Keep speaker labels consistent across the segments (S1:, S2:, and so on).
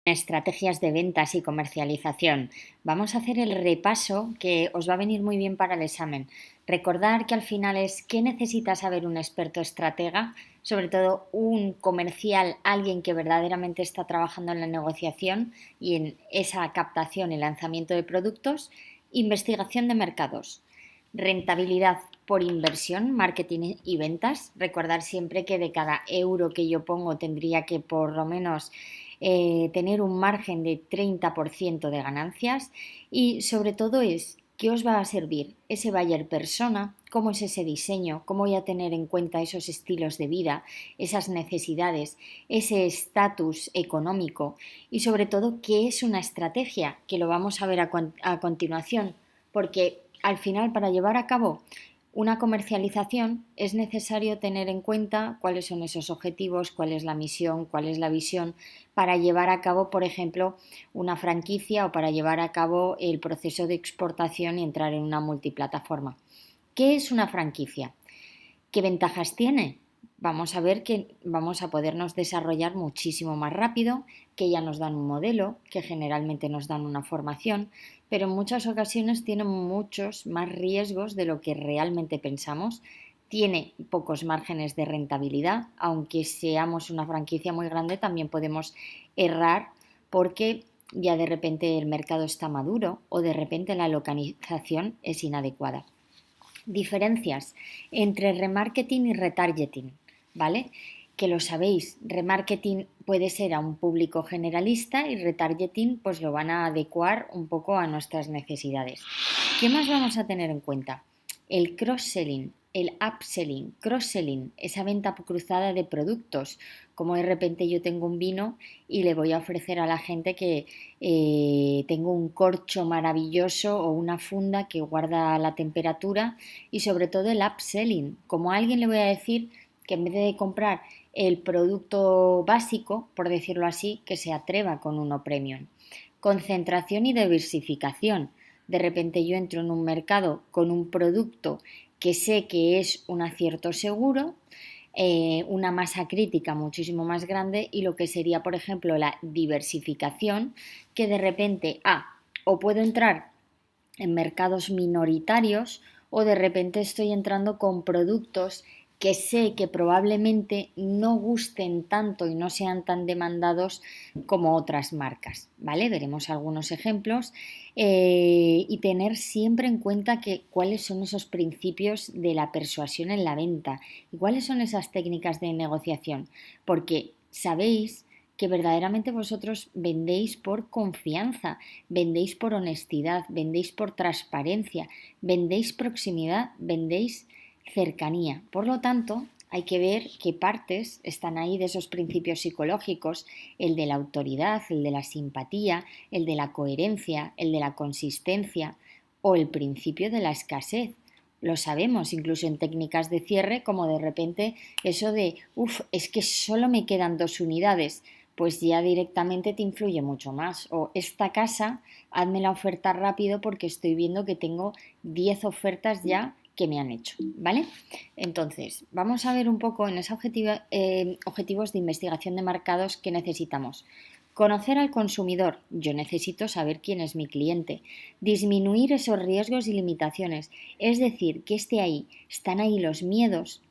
S1: Estrategias de ventas y comercialización. Vamos a hacer el repaso que os va a venir muy bien para el examen. Recordar que al final es qué necesita saber un experto estratega, sobre todo un comercial, alguien que verdaderamente está trabajando en la negociación y en esa captación y lanzamiento de productos, investigación de mercados, rentabilidad por inversión, marketing y ventas. Recordar siempre que de cada euro que yo pongo tendría que por lo menos tener un margen de 30% de ganancias y sobre todo es qué os va a servir ese buyer persona, cómo es ese diseño, cómo voy a tener en cuenta esos estilos de vida, esas necesidades, ese estatus económico y sobre todo qué es una estrategia, que lo vamos a ver a continuación, porque al final para llevar a cabo una comercialización es necesario tener en cuenta cuáles son esos objetivos, cuál es la misión, cuál es la visión para llevar a cabo, por ejemplo, una franquicia o para llevar a cabo el proceso de exportación y entrar en una multiplataforma. ¿Qué es una franquicia? ¿Qué ventajas tiene? Vamos a ver que vamos a podernos desarrollar muchísimo más rápido, que ya nos dan un modelo, que generalmente nos dan una formación, pero en muchas ocasiones tiene muchos más riesgos de lo que realmente pensamos. Tiene pocos márgenes de rentabilidad, aunque seamos una franquicia muy grande, también podemos errar porque ya de repente el mercado está maduro o de repente la localización es inadecuada. Diferencias entre remarketing y retargeting, ¿vale? Que lo sabéis, remarketing puede ser a un público generalista y retargeting pues lo van a adecuar un poco a nuestras necesidades. ¿Qué más vamos a tener en cuenta? El cross-selling, el upselling, cross-selling, esa venta cruzada de productos, como de repente yo tengo un vino y le voy a ofrecer a la gente que tengo un corcho maravilloso o una funda que guarda la temperatura y sobre todo el upselling, como a alguien le voy a decir que en vez de comprar el producto básico, por decirlo así, que se atreva con uno premium. Concentración y diversificación. De repente yo entro en un mercado con un producto que sé que es un acierto seguro, una masa crítica muchísimo más grande y lo que sería, por ejemplo, la diversificación, que de repente, o puedo entrar en mercados minoritarios o de repente estoy entrando con productos que sé que probablemente no gusten tanto y no sean tan demandados como otras marcas, ¿vale? Veremos algunos ejemplos y tener siempre en cuenta que cuáles son esos principios de la persuasión en la venta y cuáles son esas técnicas de negociación, porque sabéis que verdaderamente vosotros vendéis por confianza, vendéis por honestidad, vendéis por transparencia, vendéis proximidad, vendéis cercanía. Por lo tanto, hay que ver qué partes están ahí de esos principios psicológicos, el de la autoridad, el de la simpatía, el de la coherencia, el de la consistencia o el principio de la escasez. Lo sabemos incluso en técnicas de cierre, como de repente eso de, es que solo me quedan 2 unidades, pues ya directamente te influye mucho más. O esta casa, hazme la oferta rápido porque estoy viendo que tengo 10 ofertas ya que me han hecho, ¿vale? Entonces, vamos a ver un poco en esos objetivos de investigación de mercados que necesitamos. Conocer al consumidor. Yo necesito saber quién es mi cliente. Disminuir esos riesgos y limitaciones. Es decir, que esté ahí. Están ahí los miedos,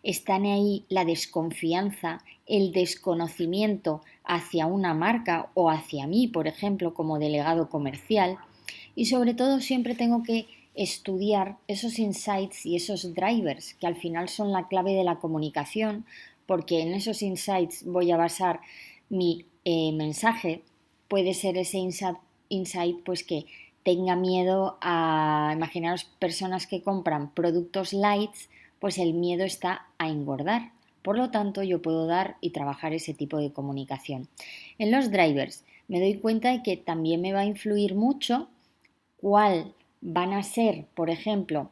S1: están ahí la desconfianza, el desconocimiento hacia una marca o hacia mí, por ejemplo, como delegado comercial. Y sobre todo siempre tengo que estudiar esos insights y esos drivers que al final son la clave de la comunicación, porque en esos insights voy a basar mi mensaje. Puede ser ese insight pues que tenga miedo a, imaginaros personas que compran productos lights, pues el miedo está a engordar. Por lo tanto, yo puedo dar y trabajar ese tipo de comunicación. En los drivers me doy cuenta de que también me va a influir mucho cuál van a ser, por ejemplo,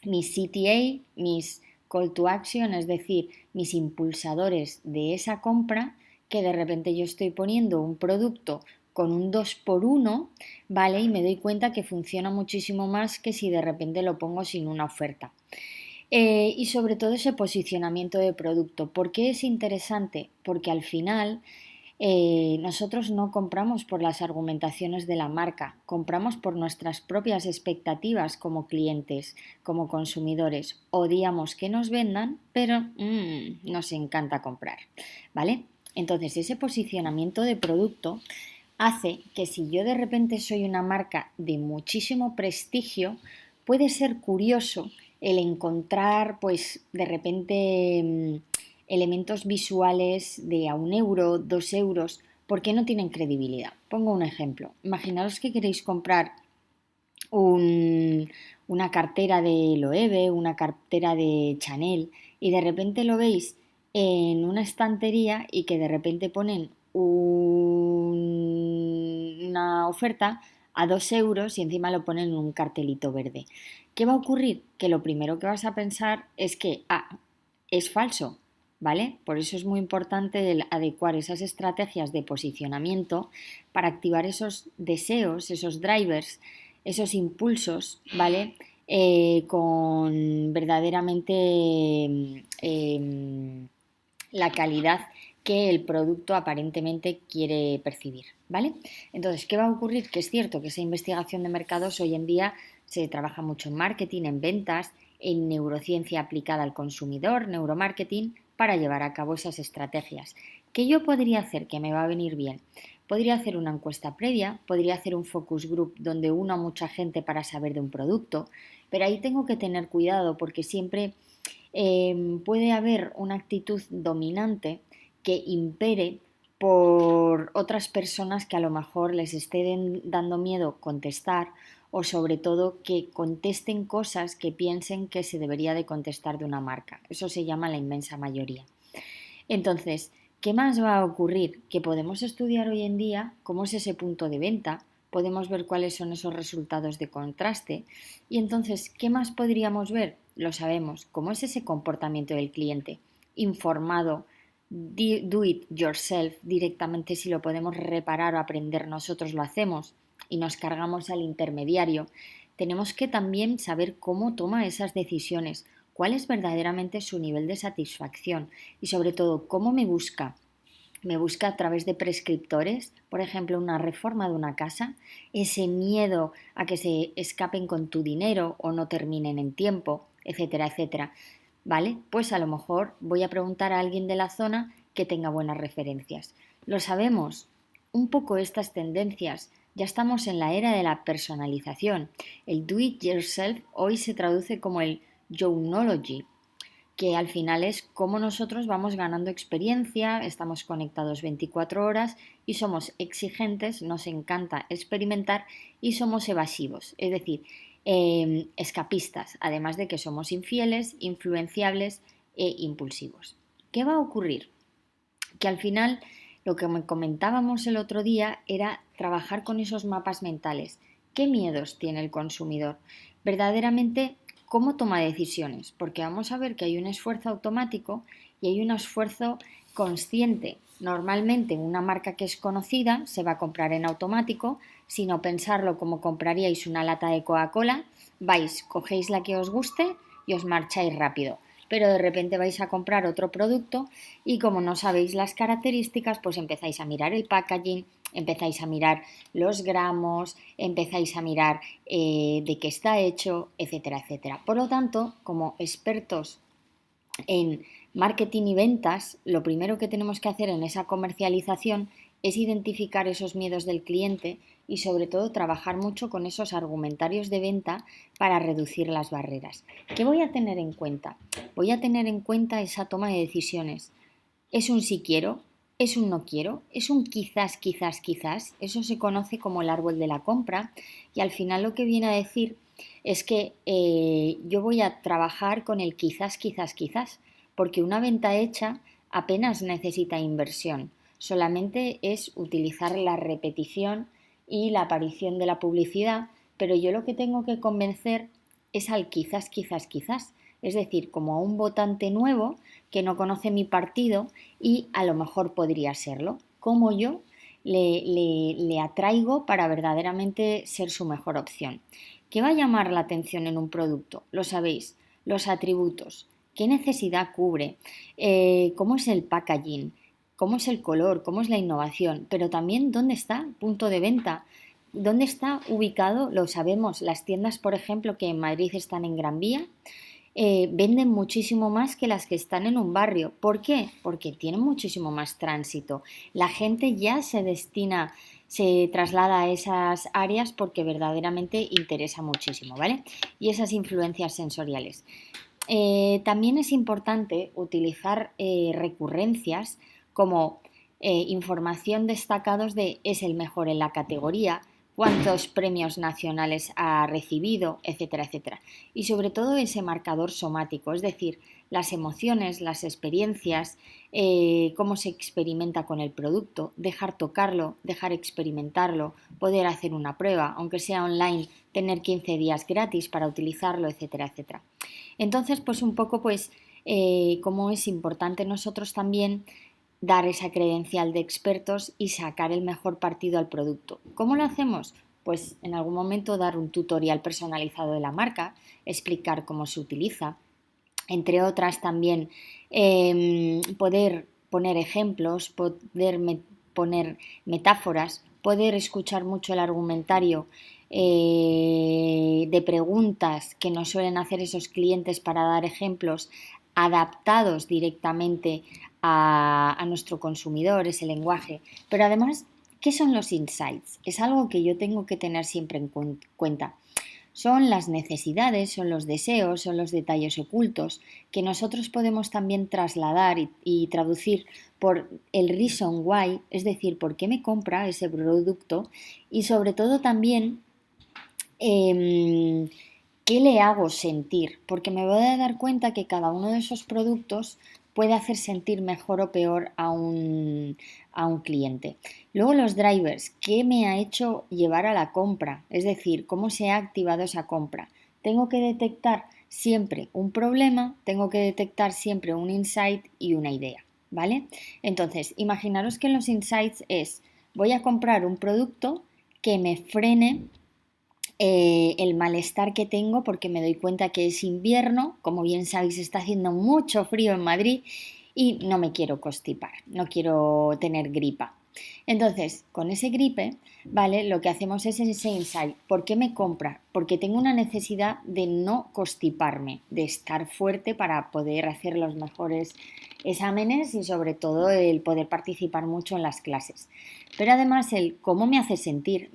S1: mis CTA, mis call to action, es decir, mis impulsadores de esa compra, que de repente yo estoy poniendo un producto con un 2 por 1, ¿vale? Y me doy cuenta que funciona muchísimo más que si de repente lo pongo sin una oferta. Y sobre todo ese posicionamiento de producto. ¿Por qué es interesante? Porque al final Nosotros no compramos por las argumentaciones de la marca, compramos por nuestras propias expectativas como clientes, como consumidores. Odiamos que nos vendan, pero nos encanta comprar, ¿vale? Entonces, ese posicionamiento de producto hace que si yo de repente soy una marca de muchísimo prestigio, puede ser curioso el encontrar, pues, de repente elementos visuales de a 1 euro, 2 euros, porque no tienen credibilidad. Pongo un ejemplo. Imaginaos que queréis comprar una cartera de Loewe, una cartera de Chanel, y de repente lo veis en una estantería y que de repente ponen una oferta a 2 euros y encima lo ponen en un cartelito verde. ¿Qué va a ocurrir? Que lo primero que vas a pensar es que es falso, ¿vale? Por eso es muy importante el adecuar esas estrategias de posicionamiento para activar esos deseos, esos drivers, esos impulsos, ¿vale? Con verdaderamente la calidad que el producto aparentemente quiere percibir, ¿vale? Entonces, ¿qué va a ocurrir? Que es cierto que esa investigación de mercados hoy en día se trabaja mucho en marketing, en ventas, en neurociencia aplicada al consumidor, neuromarketing, para llevar a cabo esas estrategias. ¿Qué yo podría hacer que me va a venir bien? Podría hacer una encuesta previa, podría hacer un focus group donde uno a mucha gente para saber de un producto, pero ahí tengo que tener cuidado porque siempre puede haber una actitud dominante que impere por otras personas que a lo mejor les esté dando miedo contestar o sobre todo que contesten cosas que piensen que se debería de contestar de una marca. Eso se llama la inmensa mayoría. Entonces, ¿qué más va a ocurrir? Que podemos estudiar hoy en día cómo es ese punto de venta, podemos ver cuáles son esos resultados de contraste y entonces, ¿qué más podríamos ver? Lo sabemos, cómo es ese comportamiento del cliente, informado, do it yourself, directamente si lo podemos reparar o aprender nosotros lo hacemos y nos cargamos al intermediario. Tenemos que también saber cómo toma esas decisiones, cuál es verdaderamente su nivel de satisfacción y sobre todo cómo me busca. Me busca a través de prescriptores, por ejemplo, una reforma de una casa, ese miedo a que se escapen con tu dinero o no terminen en tiempo, etcétera, etcétera. ¿Vale? Pues a lo mejor voy a preguntar a alguien de la zona que tenga buenas referencias. Lo sabemos, un poco estas tendencias. Ya estamos en la era de la personalización. El do it yourself hoy se traduce como el Younology, que al final es cómo nosotros vamos ganando experiencia, estamos conectados 24 horas y somos exigentes, nos encanta experimentar y somos evasivos, es decir, escapistas, además de que somos infieles, influenciables e impulsivos. ¿Qué va a ocurrir? Que al final lo que me comentábamos el otro día era trabajar con esos mapas mentales. ¿Qué miedos tiene el consumidor? Verdaderamente, ¿cómo toma decisiones? Porque vamos a ver que hay un esfuerzo automático y hay un esfuerzo consciente. Normalmente una marca que es conocida se va a comprar en automático, sino pensarlo como compraríais una lata de Coca-Cola, vais, cogéis la que os guste y os marcháis rápido, pero de repente vais a comprar otro producto y como no sabéis las características, pues empezáis a mirar el packaging, empezáis a mirar los gramos, empezáis a mirar de qué está hecho, etcétera, etcétera. Por lo tanto, como expertos en marketing y ventas, lo primero que tenemos que hacer en esa comercialización es identificar esos miedos del cliente y sobre todo trabajar mucho con esos argumentarios de venta para reducir las barreras. ¿Qué voy a tener en cuenta? Voy a tener en cuenta esa toma de decisiones. ¿Es un sí quiero? ¿Es un no quiero? ¿Es un quizás, quizás, quizás? Eso se conoce como el árbol de la compra y al final lo que viene a decir es que yo voy a trabajar con el quizás, quizás, quizás, porque una venta hecha apenas necesita inversión, solamente es utilizar la repetición y la aparición de la publicidad, pero yo lo que tengo que convencer es al quizás, quizás, quizás, es decir, como a un votante nuevo que no conoce mi partido y a lo mejor podría serlo, como yo le atraigo para verdaderamente ser su mejor opción. ¿Qué va a llamar la atención en un producto? Lo sabéis, los atributos, qué necesidad cubre, cómo es el packaging, cómo es el color, cómo es la innovación, pero también dónde está el punto de venta, dónde está ubicado, lo sabemos, las tiendas, por ejemplo, que en Madrid están en Gran Vía, venden muchísimo más que las que están en un barrio. ¿Por qué? Porque tienen muchísimo más tránsito. La gente ya se traslada a esas áreas porque verdaderamente interesa muchísimo, ¿vale? Y esas influencias sensoriales. También es importante utilizar recurrencias como información destacados de es el mejor en la categoría, cuántos premios nacionales ha recibido, etcétera, etcétera. Y sobre todo ese marcador somático, es decir, las emociones, las experiencias, cómo se experimenta con el producto, dejar tocarlo, dejar experimentarlo, poder hacer una prueba, aunque sea online, tener 15 días gratis para utilizarlo, etcétera, etcétera. Entonces, pues un poco, pues, cómo es importante nosotros también dar esa credencial de expertos y sacar el mejor partido al producto. ¿Cómo lo hacemos? Pues en algún momento dar un tutorial personalizado de la marca, explicar cómo se utiliza, entre otras también poder poner ejemplos, poner metáforas, poder escuchar mucho el argumentario de preguntas que nos suelen hacer esos clientes para dar ejemplos adaptados directamente a nuestro consumidor, ese lenguaje. Pero además, ¿qué son los insights? Es algo que yo tengo que tener siempre en cuenta. Son las necesidades, son los deseos, son los detalles ocultos que nosotros podemos también trasladar y traducir por el reason why, es decir, por qué me compra ese producto y sobre todo también qué le hago sentir, porque me voy a dar cuenta que cada uno de esos productos puede hacer sentir mejor o peor a un cliente. Luego los drivers, ¿qué me ha hecho llevar a la compra? Es decir, ¿cómo se ha activado esa compra? Tengo que detectar siempre un problema, tengo que detectar siempre un insight y una idea, ¿vale? Entonces, imaginaros que en los insights es, voy a comprar un producto que me frene el malestar que tengo porque me doy cuenta que es invierno, como bien sabéis está haciendo mucho frío en Madrid y no me quiero constipar, no quiero tener gripa. Entonces, con ese gripe, ¿vale? Lo que hacemos es ese insight. ¿Por qué me compra? Porque tengo una necesidad de no constiparme, de estar fuerte para poder hacer los mejores exámenes y sobre todo el poder participar mucho en las clases. Pero además el cómo me hace sentir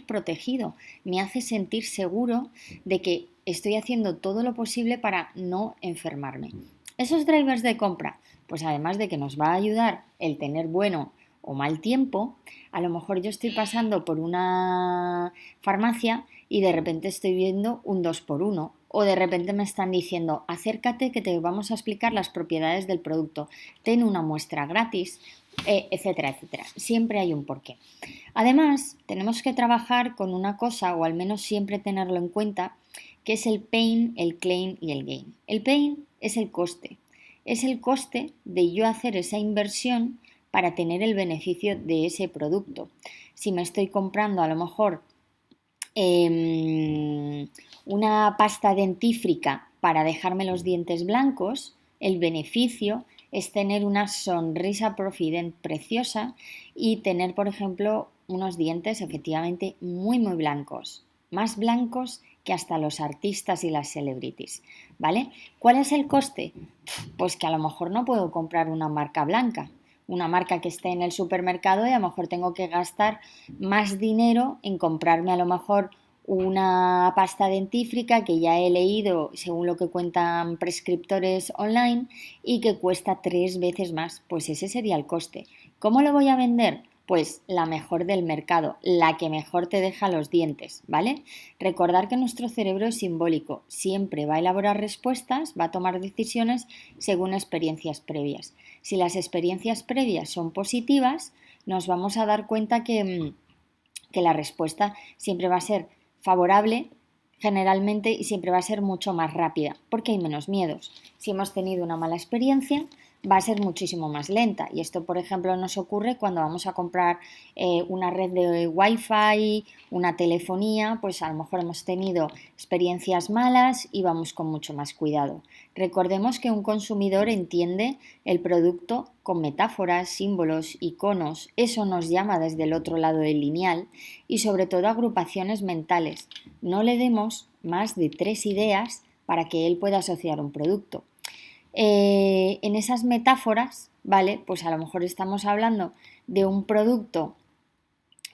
S1: protegido, me hace sentir seguro de que estoy haciendo todo lo posible para no enfermarme. Esos drivers de compra, pues además de que nos va a ayudar el tener bueno o mal tiempo, a lo mejor yo estoy pasando por una farmacia y de repente estoy viendo un 2x1 o de repente me están diciendo acércate que te vamos a explicar las propiedades del producto, ten una muestra gratis, etcétera, etcétera. Siempre hay un porqué. Además, tenemos que trabajar con una cosa, o al menos siempre tenerlo en cuenta, que es el pain, el claim y el gain. El pain es el coste. Es el coste de yo hacer esa inversión para tener el beneficio de ese producto. Si me estoy comprando a lo mejor una pasta dentífrica para dejarme los dientes blancos, el beneficio es tener una sonrisa Profident preciosa y tener, por ejemplo, unos dientes efectivamente muy, muy blancos, más blancos que hasta los artistas y las celebrities, ¿vale? ¿Cuál es el coste? Pues que a lo mejor no puedo comprar una marca blanca, una marca que esté en el supermercado y a lo mejor tengo que gastar más dinero en comprarme a lo mejor una pasta dentífrica que ya he leído según lo que cuentan prescriptores online y que cuesta 3 veces más. Pues ese sería el coste. ¿Cómo lo voy a vender? Pues la mejor del mercado, la que mejor te deja los dientes, ¿vale? Recordar que nuestro cerebro es simbólico, siempre va a elaborar respuestas, va a tomar decisiones según experiencias previas. Si las experiencias previas son positivas, nos vamos a dar cuenta que la respuesta siempre va a ser favorable generalmente y siempre va a ser mucho más rápida porque hay menos miedos. Si hemos tenido una mala experiencia, va a ser muchísimo más lenta. Y esto, por ejemplo, nos ocurre cuando vamos a comprar una red de Wi-Fi, una telefonía, pues a lo mejor hemos tenido experiencias malas y vamos con mucho más cuidado. Recordemos que un consumidor entiende el producto con metáforas, símbolos, iconos, eso nos llama desde el otro lado del lineal y sobre todo agrupaciones mentales. No le demos más de 3 ideas para que él pueda asociar un producto. En esas metáforas, ¿vale? Pues a lo mejor estamos hablando de un producto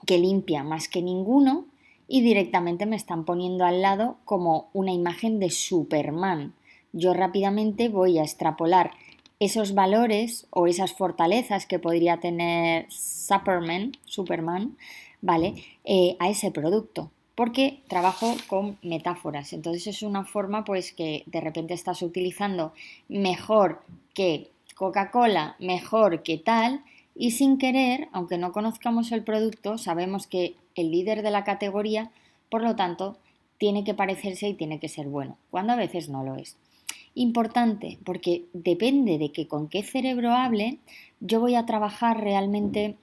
S1: que limpia más que ninguno y directamente me están poniendo al lado como una imagen de Superman. Yo rápidamente voy a extrapolar esos valores o esas fortalezas que podría tener Superman, ¿vale? A ese producto porque trabajo con metáforas. Entonces es una forma pues que de repente estás utilizando mejor que Coca-Cola, mejor que tal, y sin querer, aunque no conozcamos el producto, sabemos que el líder de la categoría, por lo tanto, tiene que parecerse y tiene que ser bueno, cuando a veces no lo es. Importante, porque depende de que con qué cerebro hable, yo voy a trabajar realmente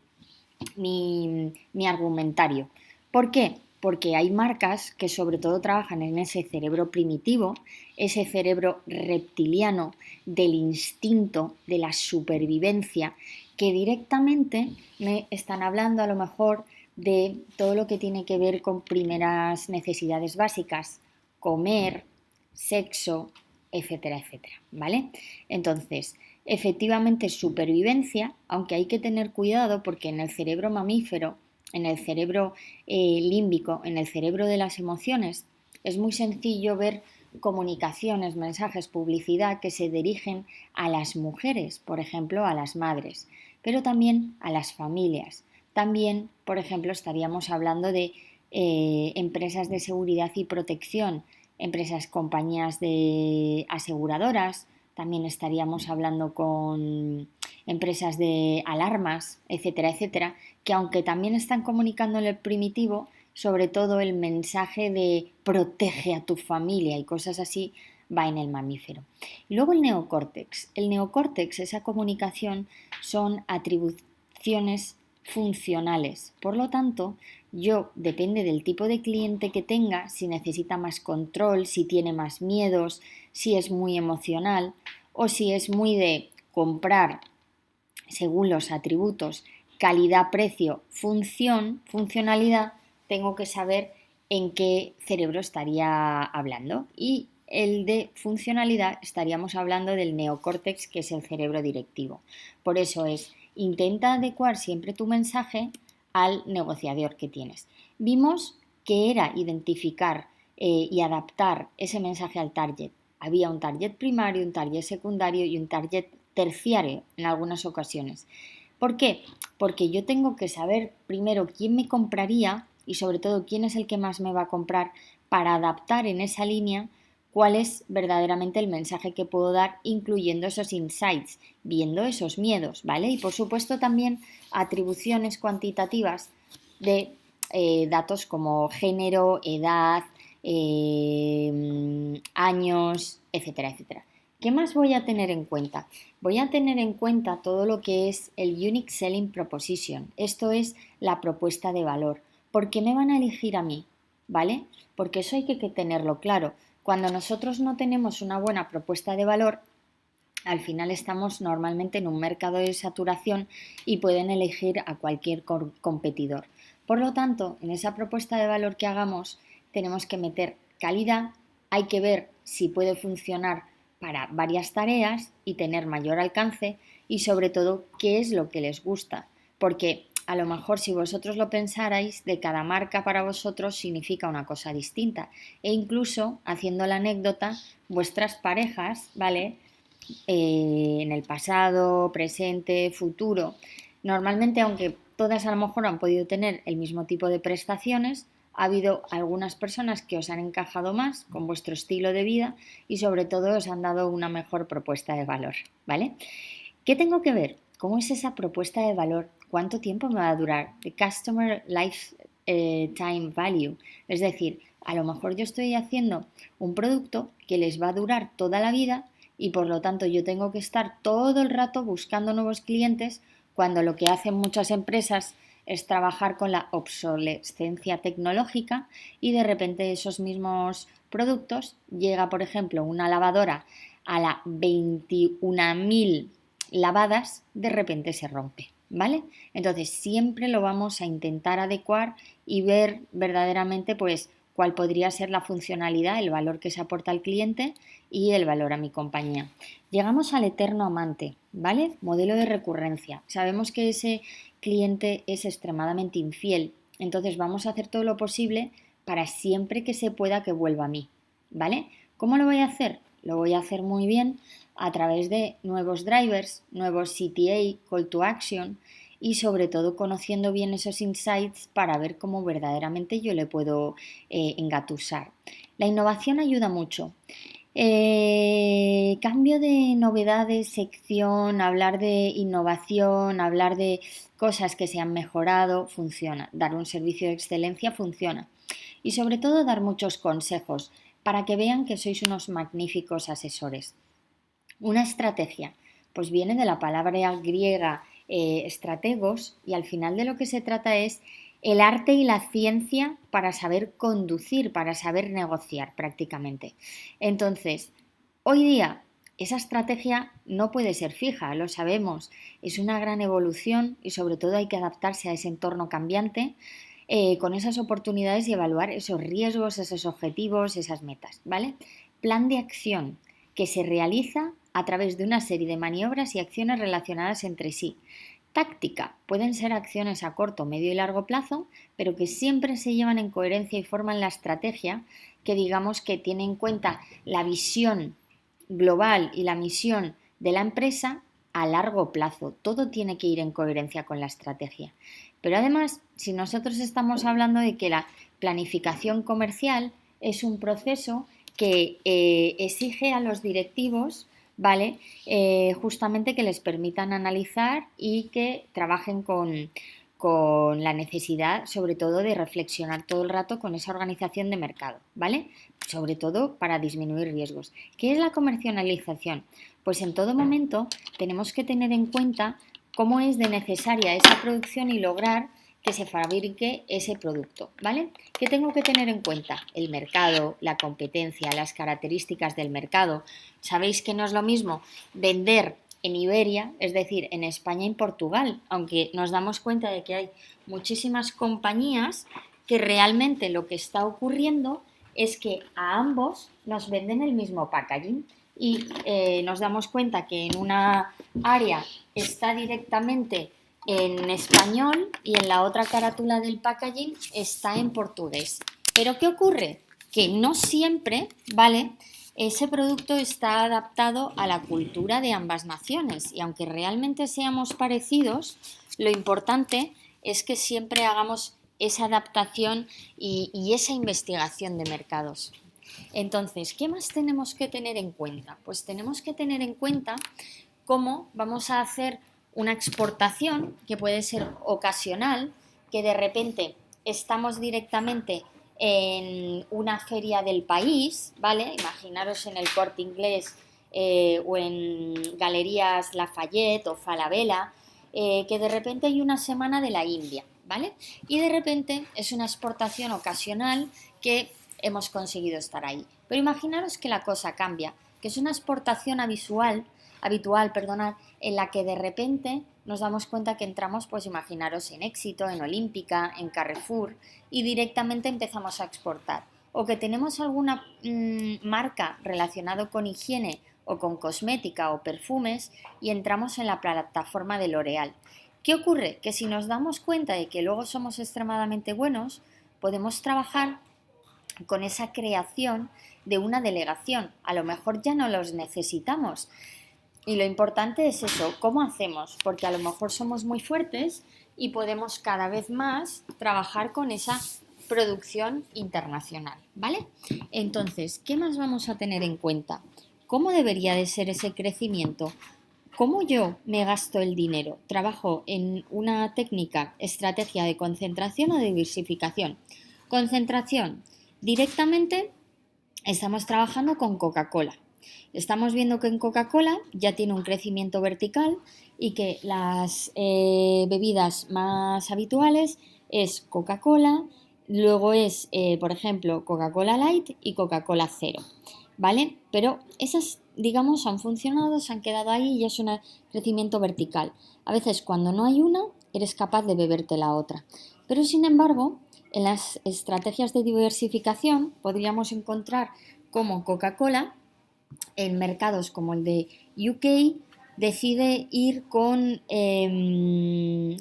S1: mi argumentario. ¿Por qué? Porque hay marcas que sobre todo trabajan en ese cerebro primitivo, ese cerebro reptiliano del instinto, de la supervivencia, que directamente me están hablando a lo mejor de todo lo que tiene que ver con primeras necesidades básicas, comer, sexo, etcétera, etcétera, ¿vale? Entonces, efectivamente supervivencia, aunque hay que tener cuidado porque en el cerebro mamífero, en el cerebro límbico, en el cerebro de las emociones, es muy sencillo ver comunicaciones, mensajes, publicidad que se dirigen a las mujeres, por ejemplo, a las madres, pero también a las familias. También, por ejemplo, estaríamos hablando de empresas de seguridad y protección, empresas, compañías de aseguradoras, también estaríamos hablando con empresas de alarmas, etcétera, etcétera, que aunque también están comunicando en el primitivo, sobre todo el mensaje de protege a tu familia y cosas así, va en el mamífero. Y luego el neocórtex. El neocórtex, esa comunicación, son atribuciones funcionales. Por lo tanto, yo, depende del tipo de cliente que tenga, si necesita más control, si tiene más miedos, si es muy emocional o si es muy de comprar según los atributos calidad, precio, función, funcionalidad, tengo que saber en qué cerebro estaría hablando. Y el de funcionalidad estaríamos hablando del neocórtex, que es el cerebro directivo. Por eso intenta adecuar siempre tu mensaje al negociador que tienes. Vimos que era identificar y adaptar ese mensaje al target. Había un target primario, un target secundario y un target terciario en algunas ocasiones. ¿Por qué? Porque yo tengo que saber primero quién me compraría y sobre todo quién es el que más me va a comprar para adaptar en esa línea cuál es verdaderamente el mensaje que puedo dar, incluyendo esos insights, viendo esos miedos, ¿vale? Y por supuesto también atribuciones cuantitativas de datos como género, edad, años, etcétera, etcétera. ¿Qué más voy a tener en cuenta? Voy a tener en cuenta todo lo que es el Unique Selling Proposition. Esto es la propuesta de valor. ¿Por qué me van a elegir a mí? ¿Vale? Porque eso hay que tenerlo claro. Cuando nosotros no tenemos una buena propuesta de valor, al final estamos normalmente en un mercado de saturación y pueden elegir a cualquier competidor. Por lo tanto, en esa propuesta de valor que hagamos, tenemos que meter calidad, hay que ver si puede funcionar para varias tareas y tener mayor alcance y sobre todo qué es lo que les gusta, porque a lo mejor si vosotros lo pensarais, de cada marca para vosotros significa una cosa distinta e incluso haciendo la anécdota, vuestras parejas, ¿vale? En el pasado, presente, futuro, normalmente aunque todas a lo mejor han podido tener el mismo tipo de prestaciones, ha habido algunas personas que os han encajado más con vuestro estilo de vida y sobre todo os han dado una mejor propuesta de valor, ¿vale? ¿Qué tengo que ver? ¿Cómo es esa propuesta de valor? ¿Cuánto tiempo me va a durar? The Customer Lifetime Value. Es decir, a lo mejor yo estoy haciendo un producto que les va a durar toda la vida y por lo tanto yo tengo que estar todo el rato buscando nuevos clientes cuando lo que hacen muchas empresas es trabajar con la obsolescencia tecnológica y de repente esos mismos productos llega, por ejemplo, una lavadora a las 21.000 lavadas, de repente se rompe, ¿vale? Entonces siempre lo vamos a intentar adecuar y ver verdaderamente pues cuál podría ser la funcionalidad, el valor que se aporta al cliente y el valor a mi compañía. Llegamos al eterno amante, ¿vale? Modelo de recurrencia. Sabemos que ese cliente es extremadamente infiel, entonces vamos a hacer todo lo posible para siempre que se pueda que vuelva a mí, ¿vale? ¿Cómo lo voy a hacer? Lo voy a hacer muy bien a través de nuevos drivers, nuevos CTA, call to action y sobre todo conociendo bien esos insights para ver cómo verdaderamente yo le puedo engatusar. La innovación ayuda mucho. Cambio de novedades, sección, hablar de innovación, hablar de cosas que se han mejorado, funciona. Dar un servicio de excelencia funciona. Y sobre todo dar muchos consejos para que vean que sois unos magníficos asesores. Una estrategia, pues viene de la palabra griega estrategos y al final de lo que se trata es el arte y la ciencia para saber conducir, para saber negociar prácticamente. Entonces, hoy día esa estrategia no puede ser fija, lo sabemos, es una gran evolución y sobre todo hay que adaptarse a ese entorno cambiante con esas oportunidades y evaluar esos riesgos, esos objetivos, esas metas, ¿vale? Plan de acción que se realiza a través de una serie de maniobras y acciones relacionadas entre sí. Táctica, pueden ser acciones a corto, medio y largo plazo, pero que siempre se llevan en coherencia y forman la estrategia que digamos que tiene en cuenta la visión global y la misión de la empresa a largo plazo. Todo tiene que ir en coherencia con la estrategia. Pero además, si nosotros estamos hablando de que la planificación comercial es un proceso que exige a los directivos, ¿vale? Justamente que les permitan analizar y que trabajen con la necesidad, sobre todo, de reflexionar todo el rato con esa organización de mercado, ¿vale? Sobre todo para disminuir riesgos. ¿Qué es la comercialización? Pues en todo momento tenemos que tener en cuenta cómo es de necesaria esa producción y lograr que se fabrique ese producto, ¿vale? ¿Qué tengo que tener en cuenta? El mercado, la competencia, las características del mercado. Sabéis que no es lo mismo vender en Iberia, es decir, en España y en Portugal, aunque nos damos cuenta de que hay muchísimas compañías que realmente lo que está ocurriendo es que a ambos nos venden el mismo packaging y nos damos cuenta que en una área está directamente en español y en la otra carátula del packaging está en portugués. Pero ¿qué ocurre? Que no siempre, ¿vale? Ese producto está adaptado a la cultura de ambas naciones y aunque realmente seamos parecidos, lo importante es que siempre hagamos esa adaptación y esa investigación de mercados. Entonces, ¿qué más tenemos que tener en cuenta? Pues tenemos que tener en cuenta cómo vamos a hacer una exportación que puede ser ocasional, que de repente estamos directamente en una feria del país, ¿vale? Imaginaros en el Corte Inglés o en Galerías Lafayette o Falabella, que de repente hay una semana de la India, ¿vale? Y de repente es una exportación ocasional que hemos conseguido estar ahí. Pero imaginaros que la cosa cambia, que es una exportación habitual, en la que de repente nos damos cuenta que entramos, pues imaginaros, en Éxito, en Olímpica, en Carrefour y directamente empezamos a exportar. O que tenemos alguna marca relacionada con higiene o con cosmética o perfumes y entramos en la plataforma de L'Oréal. ¿Qué ocurre? Que si nos damos cuenta de que luego somos extremadamente buenos, podemos trabajar con esa creación de una delegación. A lo mejor ya no los necesitamos. Y lo importante es eso, ¿cómo hacemos? Porque a lo mejor somos muy fuertes y podemos cada vez más trabajar con esa producción internacional, ¿vale? Entonces, ¿qué más vamos a tener en cuenta? ¿Cómo debería de ser ese crecimiento? ¿Cómo yo me gasto el dinero? ¿Trabajo en una técnica, estrategia de concentración o de diversificación? Concentración. Directamente estamos trabajando con Coca-Cola. Estamos viendo que en Coca-Cola ya tiene un crecimiento vertical y que las bebidas más habituales es Coca-Cola, luego es, por ejemplo, Coca-Cola Light y Coca-Cola Cero, ¿vale? Pero esas, digamos, han funcionado, se han quedado ahí y es un crecimiento vertical. A veces cuando no hay una, eres capaz de beberte la otra. Pero sin embargo, en las estrategias de diversificación podríamos encontrar como Coca-Cola en mercados como el de UK decide ir con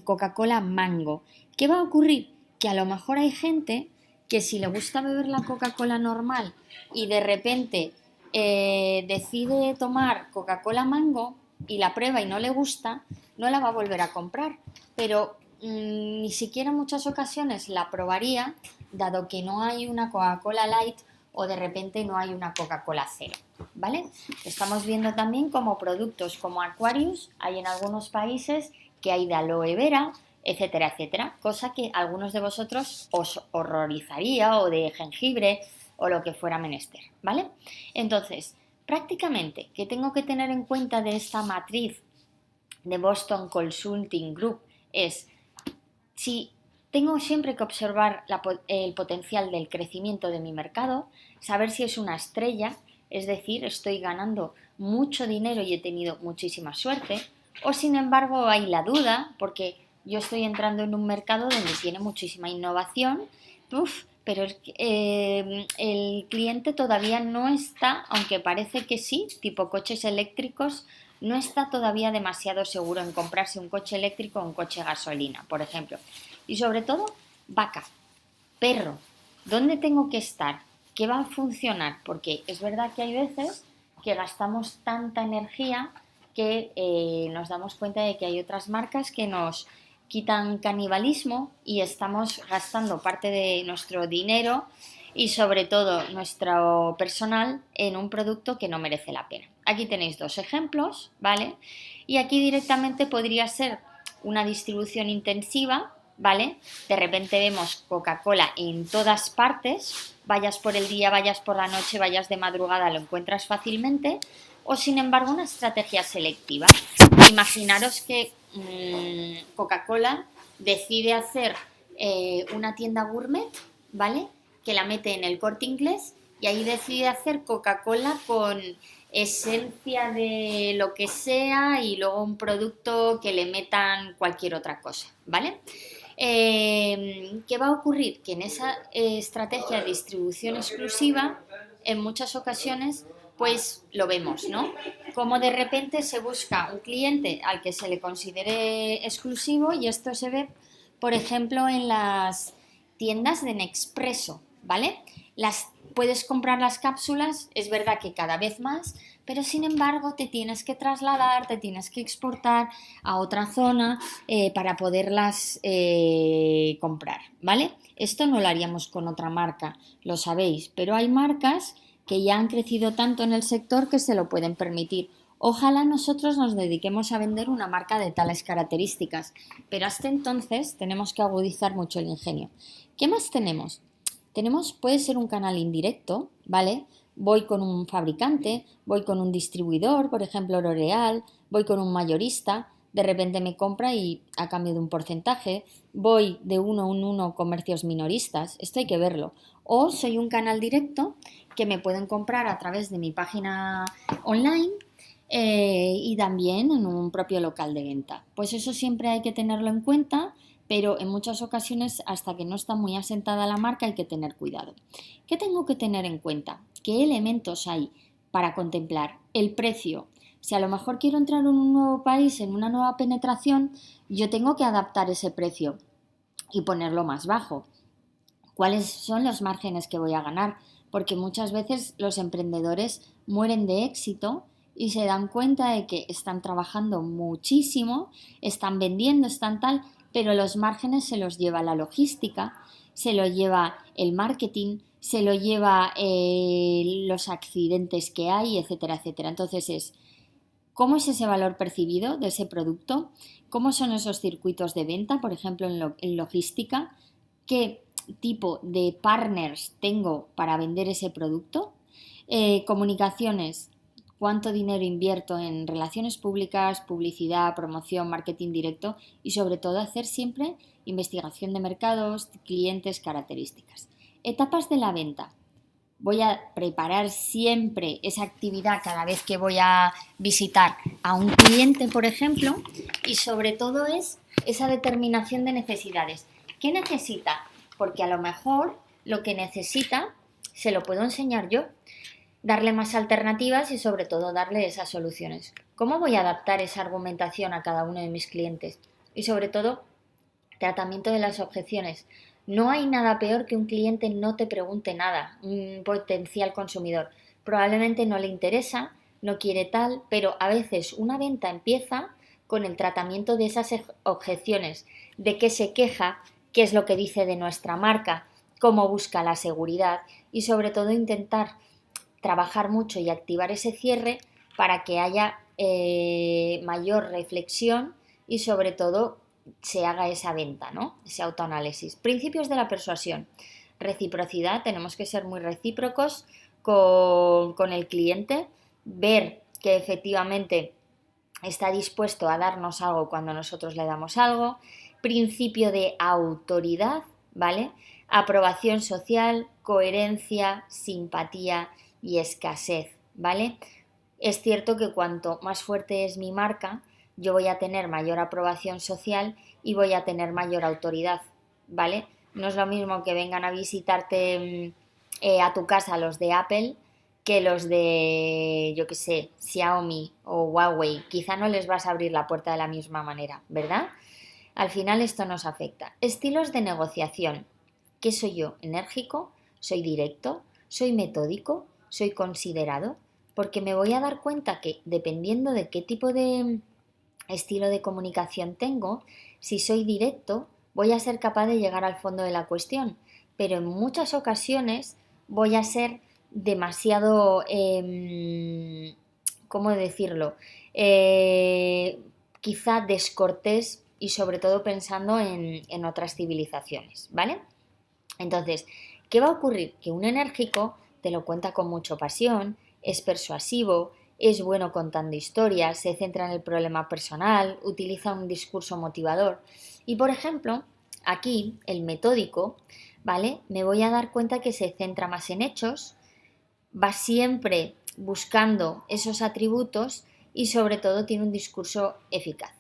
S1: Coca-Cola Mango. ¿Qué va a ocurrir? Que a lo mejor hay gente que si le gusta beber la Coca-Cola normal y de repente decide tomar Coca-Cola Mango y la prueba y no le gusta, no la va a volver a comprar. Pero ni siquiera en muchas ocasiones la probaría, dado que no hay una Coca-Cola Light o de repente no hay una Coca-Cola Cero, ¿vale? Estamos viendo también como productos como Aquarius hay en algunos países que hay de aloe vera, etcétera, etcétera, cosa que a algunos de vosotros os horrorizaría, o de jengibre o lo que fuera menester, ¿vale? Entonces, prácticamente, ¿qué tengo que tener en cuenta de esta matriz de Boston Consulting Group? Es si tengo siempre que observar el potencial del crecimiento de mi mercado, saber si es una estrella, es decir, estoy ganando mucho dinero y he tenido muchísima suerte, o sin embargo hay la duda porque yo estoy entrando en un mercado donde tiene muchísima innovación, pero el cliente todavía no está, aunque parece que sí, tipo coches eléctricos, no está todavía demasiado seguro en comprarse un coche eléctrico o un coche gasolina, por ejemplo. Y sobre todo, vaca, perro, ¿dónde tengo que estar? ¿Qué va a funcionar? Porque es verdad que hay veces que gastamos tanta energía que nos damos cuenta de que hay otras marcas que nos quitan canibalismo y estamos gastando parte de nuestro dinero y sobre todo nuestro personal en un producto que no merece la pena. Aquí tenéis dos ejemplos, ¿vale? Y aquí directamente podría ser una distribución intensiva, ¿vale? De repente vemos Coca-Cola en todas partes, vayas por el día, vayas por la noche, vayas de madrugada, lo encuentras fácilmente, o sin embargo una estrategia selectiva. Imaginaros que Coca-Cola decide hacer una tienda gourmet, ¿vale? Que la mete en el Corte Inglés y ahí decide hacer Coca-Cola con esencia de lo que sea y luego un producto que le metan cualquier otra cosa, ¿vale? ¿Qué va a ocurrir? Que en esa estrategia de distribución exclusiva, en muchas ocasiones, pues lo vemos, ¿no? Como de repente se busca un cliente al que se le considere exclusivo y esto se ve, por ejemplo, en las tiendas de Nespresso, ¿vale? Puedes comprar las cápsulas, es verdad que cada vez más, pero sin embargo te tienes que trasladar, te tienes que exportar a otra zona para poderlas comprar, ¿vale? Esto no lo haríamos con otra marca, lo sabéis, pero hay marcas que ya han crecido tanto en el sector que se lo pueden permitir. Ojalá nosotros nos dediquemos a vender una marca de tales características, pero hasta entonces tenemos que agudizar mucho el ingenio. ¿Qué más tenemos? Puede ser un canal indirecto, ¿vale? Voy con un fabricante, voy con un distribuidor, por ejemplo L'Oréal, voy con un mayorista, de repente me compra y a cambio de un porcentaje, voy de uno en uno comercios minoristas, esto hay que verlo. O soy un canal directo que me pueden comprar a través de mi página online y también en un propio local de venta. Pues eso siempre hay que tenerlo en cuenta, pero en muchas ocasiones hasta que no está muy asentada la marca hay que tener cuidado. ¿Qué tengo que tener en cuenta? ¿Qué elementos hay para contemplar? El precio. Si a lo mejor quiero entrar en un nuevo país, en una nueva penetración, yo tengo que adaptar ese precio y ponerlo más bajo. ¿Cuáles son los márgenes que voy a ganar? Porque muchas veces los emprendedores mueren de éxito y se dan cuenta de que están trabajando muchísimo, están vendiendo, están tal, pero los márgenes se los lleva la logística, se lo lleva el marketing, se lo lleva los accidentes que hay, etcétera, etcétera. Entonces ¿cómo es ese valor percibido de ese producto? ¿Cómo son esos circuitos de venta, por ejemplo, en logística? ¿Qué tipo de partners tengo para vender ese producto? Comunicaciones, cuánto dinero invierto en relaciones públicas, publicidad, promoción, marketing directo y sobre todo hacer siempre investigación de mercados, clientes, características. Etapas de la venta. Voy a preparar siempre esa actividad cada vez que voy a visitar a un cliente, por ejemplo, y sobre todo es esa determinación de necesidades. ¿Qué necesita? Porque a lo mejor lo que necesita se lo puedo enseñar yo, darle más alternativas y sobre todo darle esas soluciones. ¿Cómo voy a adaptar esa argumentación a cada uno de mis clientes? Y sobre todo, tratamiento de las objeciones. No hay nada peor que un cliente no te pregunte nada, un potencial consumidor. Probablemente no le interesa, no quiere tal, pero a veces una venta empieza con el tratamiento de esas objeciones, de qué se queja, qué es lo que dice de nuestra marca, cómo busca la seguridad y sobre todo intentar trabajar mucho y activar ese cierre para que haya mayor reflexión y sobre todo se haga esa venta, ¿no? Ese autoanálisis. Principios de la persuasión. Reciprocidad, tenemos que ser muy recíprocos con el cliente, ver que efectivamente está dispuesto a darnos algo cuando nosotros le damos algo. Principio de autoridad, ¿vale? Aprobación social, coherencia, simpatía y escasez, ¿vale? Es cierto que cuanto más fuerte es mi marca, yo voy a tener mayor aprobación social y voy a tener mayor autoridad, ¿vale? No es lo mismo que vengan a visitarte a tu casa los de Apple que los de, yo qué sé, Xiaomi o Huawei. Quizá no les vas a abrir la puerta de la misma manera, ¿verdad? Al final esto nos afecta. Estilos de negociación. ¿Qué soy yo? ¿Enérgico? ¿Soy directo? ¿Soy metódico? ¿Soy considerado? Porque me voy a dar cuenta que dependiendo de qué tipo de estilo de comunicación tengo, si soy directo, voy a ser capaz de llegar al fondo de la cuestión, pero en muchas ocasiones voy a ser demasiado, ¿cómo decirlo? Quizá descortés y sobre todo pensando en otras civilizaciones, ¿vale? Entonces, ¿qué va a ocurrir? Que un enérgico te lo cuenta con mucha pasión, es persuasivo, es bueno contando historias, se centra en el problema personal, utiliza un discurso motivador. Y por ejemplo, aquí el metódico, ¿vale? Me voy a dar cuenta que se centra más en hechos, va siempre buscando esos atributos y sobre todo tiene un discurso eficaz.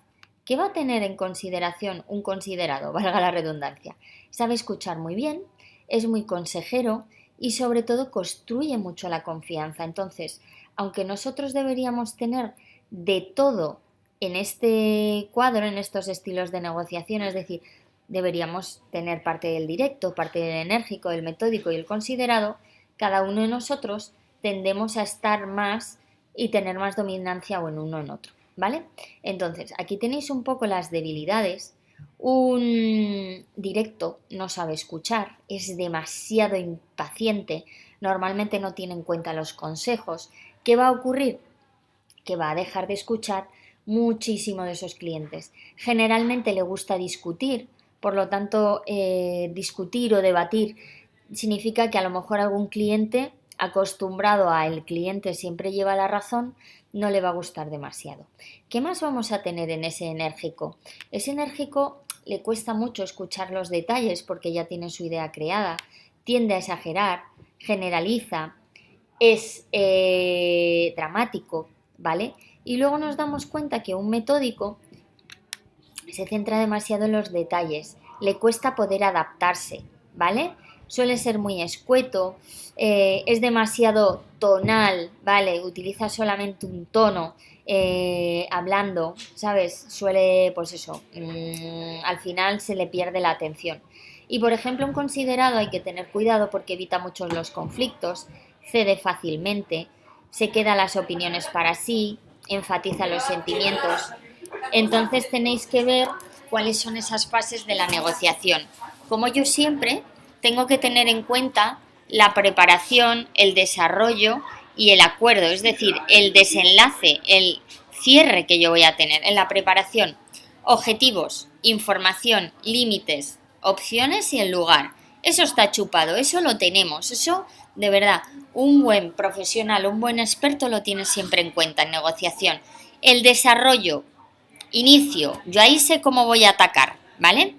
S1: ¿Qué va a tener en consideración un considerado? Valga la redundancia. Sabe escuchar muy bien, es muy consejero y sobre todo construye mucho la confianza. Entonces, aunque nosotros deberíamos tener de todo en este cuadro, en estos estilos de negociación, es decir, deberíamos tener parte del directo, parte del enérgico, del metódico y el considerado, cada uno de nosotros tendemos a estar más y tener más dominancia o en uno o en otro, ¿vale? Entonces, aquí tenéis un poco las debilidades. Un directo no sabe escuchar, es demasiado impaciente, normalmente no tiene en cuenta los consejos. ¿Qué va a ocurrir? Que va a dejar de escuchar muchísimo de esos clientes. Generalmente le gusta discutir, por lo tanto, discutir o debatir significa que a lo mejor algún cliente acostumbrado a el cliente siempre lleva la razón, no le va a gustar demasiado. ¿Qué más vamos a tener en ese enérgico? Ese enérgico le cuesta mucho escuchar los detalles porque ya tiene su idea creada, tiende a exagerar, generaliza, es dramático, ¿vale? Y luego nos damos cuenta que un metódico se centra demasiado en los detalles, le cuesta poder adaptarse, ¿vale? Suele ser muy escueto, es demasiado tonal, ¿vale? Utiliza solamente un tono hablando, ¿sabes? Suele, pues eso, al final se le pierde la atención. Y por ejemplo, un considerado hay que tener cuidado porque evita muchos los conflictos, cede fácilmente, se queda las opiniones para sí, enfatiza los sentimientos. Entonces tenéis que ver cuáles son esas fases de la negociación. Como yo siempre, tengo que tener en cuenta la preparación, el desarrollo y el acuerdo, es decir, el desenlace, el cierre que yo voy a tener en la preparación. Objetivos, información, límites, opciones y el lugar. Eso está chupado, eso lo tenemos, eso de verdad. un buen profesional, un buen experto lo tienes siempre en cuenta en negociación. El desarrollo, inicio, yo ahí sé cómo voy a atacar, ¿vale?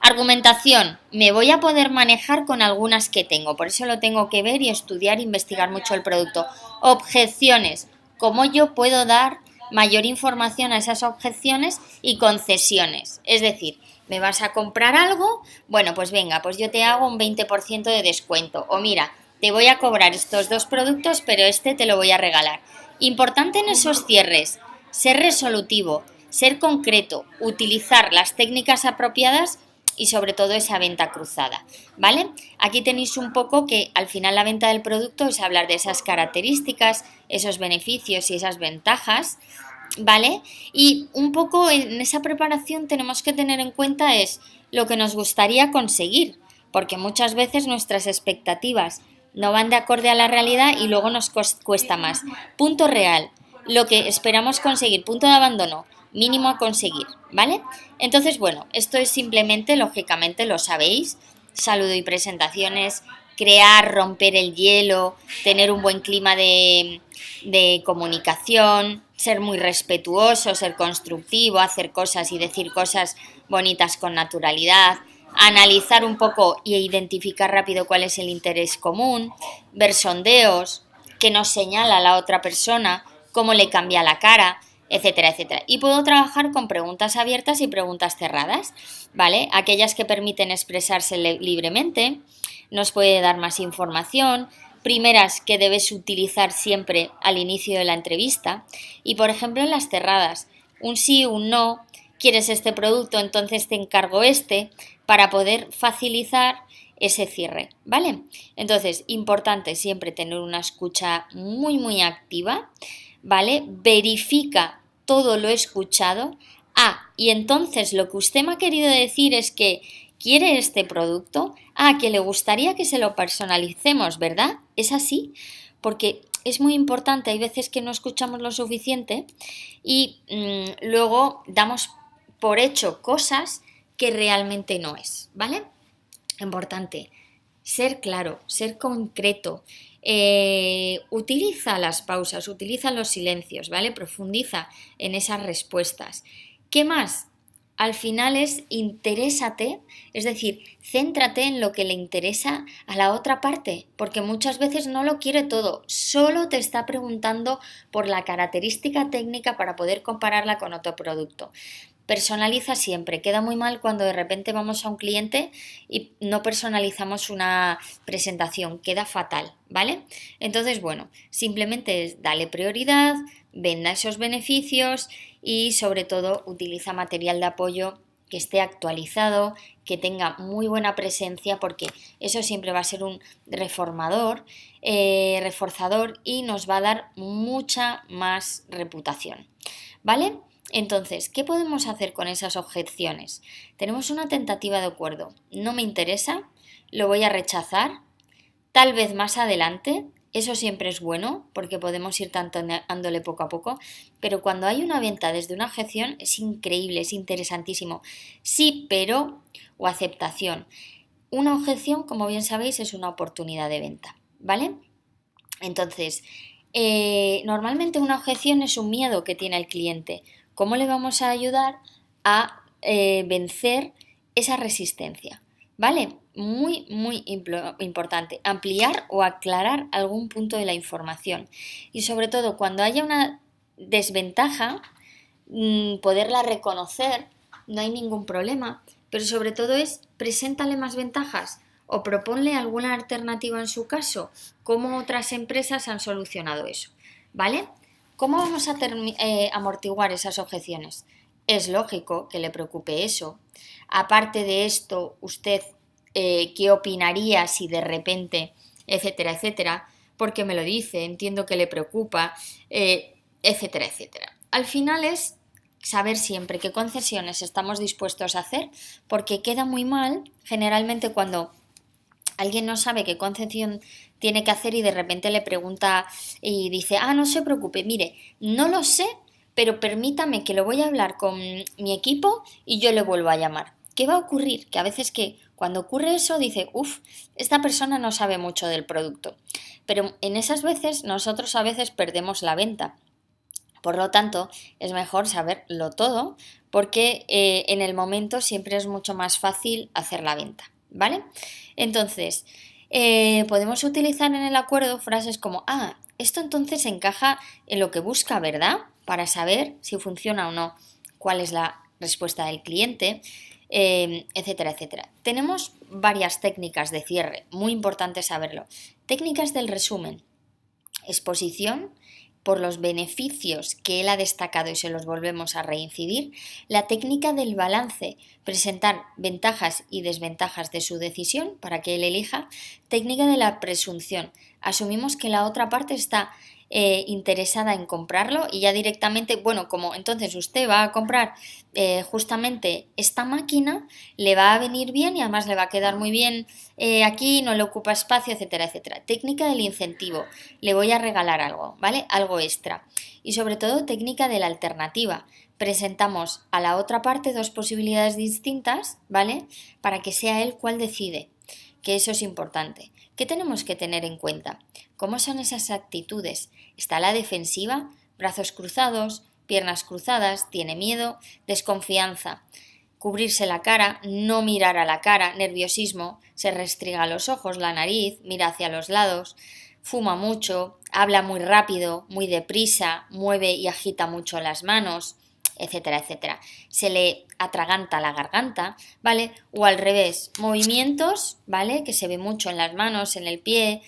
S1: Argumentación, me voy a poder manejar con algunas que tengo, por eso lo tengo que ver y estudiar e investigar mucho el producto. Objeciones, cómo yo puedo dar mayor información a esas objeciones y concesiones. Es decir, ¿me vas a comprar algo? Bueno, pues venga, pues yo te hago un 20% de descuento. O mira, te voy a cobrar estos dos productos, pero este te lo voy a regalar. Importante en esos cierres, ser resolutivo, ser concreto, utilizar las técnicas apropiadas y sobre todo esa venta cruzada, ¿vale? Aquí tenéis un poco que al final la venta del producto es hablar de esas características, esos beneficios y esas ventajas, ¿vale? Y un poco en esa preparación tenemos que tener en cuenta es lo que nos gustaría conseguir, porque muchas veces nuestras expectativas no van de acorde a la realidad y luego nos cuesta más. Punto real, lo que esperamos conseguir, punto de abandono, mínimo a conseguir, ¿vale? Entonces, bueno, esto es simplemente, lógicamente, lo sabéis, saludo y presentaciones, crear, romper el hielo, tener un buen clima de comunicación, ser muy respetuoso, ser constructivo, hacer cosas y decir cosas bonitas con naturalidad, analizar un poco e identificar rápido cuál es el interés común, ver sondeos, que nos señala la otra persona, cómo le cambia la cara, etcétera, etcétera. Y puedo trabajar con preguntas abiertas y preguntas cerradas, ¿vale? Aquellas que permiten expresarse libremente, nos puede dar más información, primeras que debes utilizar siempre al inicio de la entrevista y, por ejemplo, en las cerradas, un sí, un no, quieres este producto, entonces te encargo este, para poder facilitar ese cierre, ¿vale? Entonces, importante siempre tener una escucha muy, muy activa, ¿vale? Verifica todo lo escuchado. Ah, y entonces lo que usted me ha querido decir es que quiere este producto. Ah, que le gustaría que se lo personalicemos, ¿verdad? ¿Es así? Porque es muy importante, hay veces que no escuchamos lo suficiente y luego damos por hecho cosas que realmente no es, ¿vale? Importante, ser claro, ser concreto, utiliza las pausas, utiliza los silencios, ¿vale? Profundiza en esas respuestas. ¿Qué más? Al final es interésate, es decir, céntrate en lo que le interesa a la otra parte, porque muchas veces no lo quiere todo, solo te está preguntando por la característica técnica para poder compararla con otro producto. Personaliza siempre. Queda muy mal cuando de repente vamos a un cliente y no personalizamos una presentación. Queda fatal, ¿vale? Entonces, bueno, simplemente es dale prioridad, venda esos beneficios y sobre todo utiliza material de apoyo que esté actualizado, que tenga muy buena presencia, porque eso siempre va a ser un reforzador y nos va a dar mucha más reputación, ¿vale? Entonces, ¿qué podemos hacer con esas objeciones? Tenemos una tentativa de acuerdo. No me interesa, lo voy a rechazar, tal vez más adelante. Eso siempre es bueno porque podemos ir dándole poco a poco, pero cuando hay una venta desde una objeción es increíble, es interesantísimo. Sí, pero o aceptación. Una objeción, como bien sabéis, es una oportunidad de venta, ¿vale? Entonces, normalmente una objeción es un miedo que tiene el cliente. ¿Cómo le vamos a ayudar a vencer esa resistencia? ¿Vale? Muy, muy importante. Ampliar o aclarar algún punto de la información. Y sobre todo, cuando haya una desventaja, poderla reconocer, no hay ningún problema. Pero sobre todo es, preséntale más ventajas o proponle alguna alternativa en su caso, cómo otras empresas han solucionado eso, ¿vale? ¿Cómo vamos a amortiguar esas objeciones? Es lógico que le preocupe eso. Aparte de esto, usted, ¿qué opinaría si de repente, etcétera, etcétera? Porque me lo dice, entiendo que le preocupa, etcétera, etcétera. Al final es saber siempre qué concesiones estamos dispuestos a hacer, porque queda muy mal generalmente cuando alguien no sabe qué concesión tiene que hacer y de repente le pregunta y dice, ah, no se preocupe, mire, no lo sé, pero permítame que lo voy a hablar con mi equipo y yo le vuelvo a llamar. ¿Qué va a ocurrir? Que a veces que Cuando ocurre eso, dice, uff, esta persona no sabe mucho del producto. Pero en esas veces, nosotros a veces perdemos la venta. Por lo tanto, es mejor saberlo todo porque en el momento siempre es mucho más fácil hacer la venta, ¿vale? Entonces, podemos utilizar en el acuerdo frases como, esto entonces encaja en lo que busca, ¿verdad? Para saber si funciona o no, cuál es la respuesta del cliente, etcétera, etcétera. Tenemos varias técnicas de cierre, muy importante saberlo. Técnicas del resumen, exposición por los beneficios que él ha destacado y se los volvemos a reincidir, la técnica del balance, presentar ventajas y desventajas de su decisión para que él elija, técnica de la presunción, asumimos que la otra parte está interesada en comprarlo y ya directamente, bueno, como entonces usted va a comprar justamente esta máquina, le va a venir bien y además le va a quedar muy bien aquí, no le ocupa espacio, etcétera, etcétera. Técnica del incentivo, le voy a regalar algo, ¿vale? Algo extra. Y sobre todo técnica de la alternativa. Presentamos a la otra parte dos posibilidades distintas, ¿vale? Para que sea él cuál decide, que eso es importante. ¿Qué tenemos que tener en cuenta? ¿Cómo son esas actitudes? ¿Está la defensiva? Brazos cruzados, piernas cruzadas, tiene miedo, desconfianza, cubrirse la cara, no mirar a la cara, nerviosismo, se restriega los ojos, la nariz, mira hacia los lados, fuma mucho, habla muy rápido, muy deprisa, mueve y agita mucho las manos, etcétera, etcétera. Se le atraganta la garganta, ¿vale? O al revés, movimientos, ¿vale? Que se ve mucho en las manos, en el pie,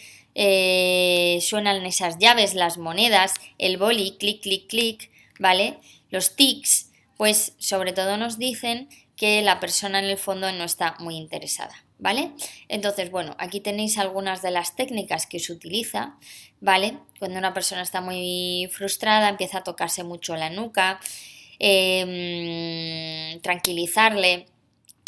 S1: suenan esas llaves, las monedas, el boli, clic, clic, clic, ¿vale? Los tics, pues sobre todo nos dicen que la persona en el fondo no está muy interesada, ¿vale? Entonces, bueno, aquí tenéis algunas de las técnicas que se utiliza, ¿vale? Cuando una persona está muy frustrada, empieza a tocarse mucho la nuca, tranquilizarle.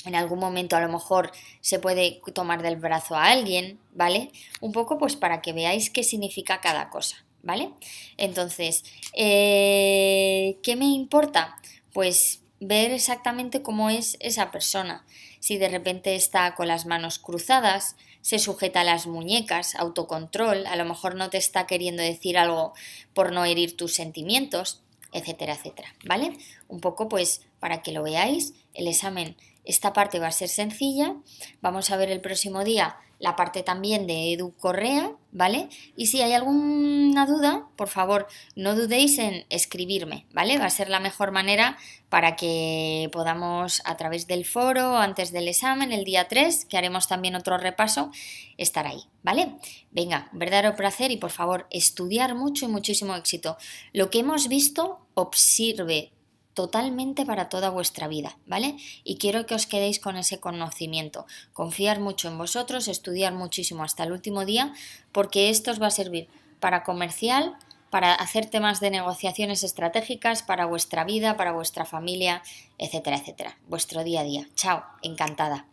S1: En algún momento a lo mejor se puede tomar del brazo a alguien, ¿vale? Un poco pues para que veáis qué significa cada cosa, ¿vale? Entonces, ¿qué me importa? Pues ver exactamente cómo es esa persona. Si de repente está con las manos cruzadas, se sujeta a las muñecas, autocontrol, a lo mejor no te está queriendo decir algo por no herir tus sentimientos, etcétera, etcétera, ¿vale? Un poco pues para que lo veáis, el examen, esta parte va a ser sencilla, vamos a ver el próximo día la parte también de Edu Correa, ¿vale? Y si hay alguna duda, por favor, no dudéis en escribirme, ¿vale? Va a ser la mejor manera para que podamos, a través del foro, antes del examen, el día 3, que haremos también otro repaso, estar ahí, ¿vale? Venga, un verdadero placer y por favor, estudiar mucho y muchísimo éxito. Lo que hemos visto obsirve totalmente para toda vuestra vida, ¿vale? Y quiero que os quedéis con ese conocimiento, confiar mucho en vosotros, estudiar muchísimo hasta el último día, porque esto os va a servir para comercial, para hacer temas de negociaciones estratégicas, para vuestra vida, para vuestra familia, etcétera, etcétera, vuestro día a día. Chao, encantada.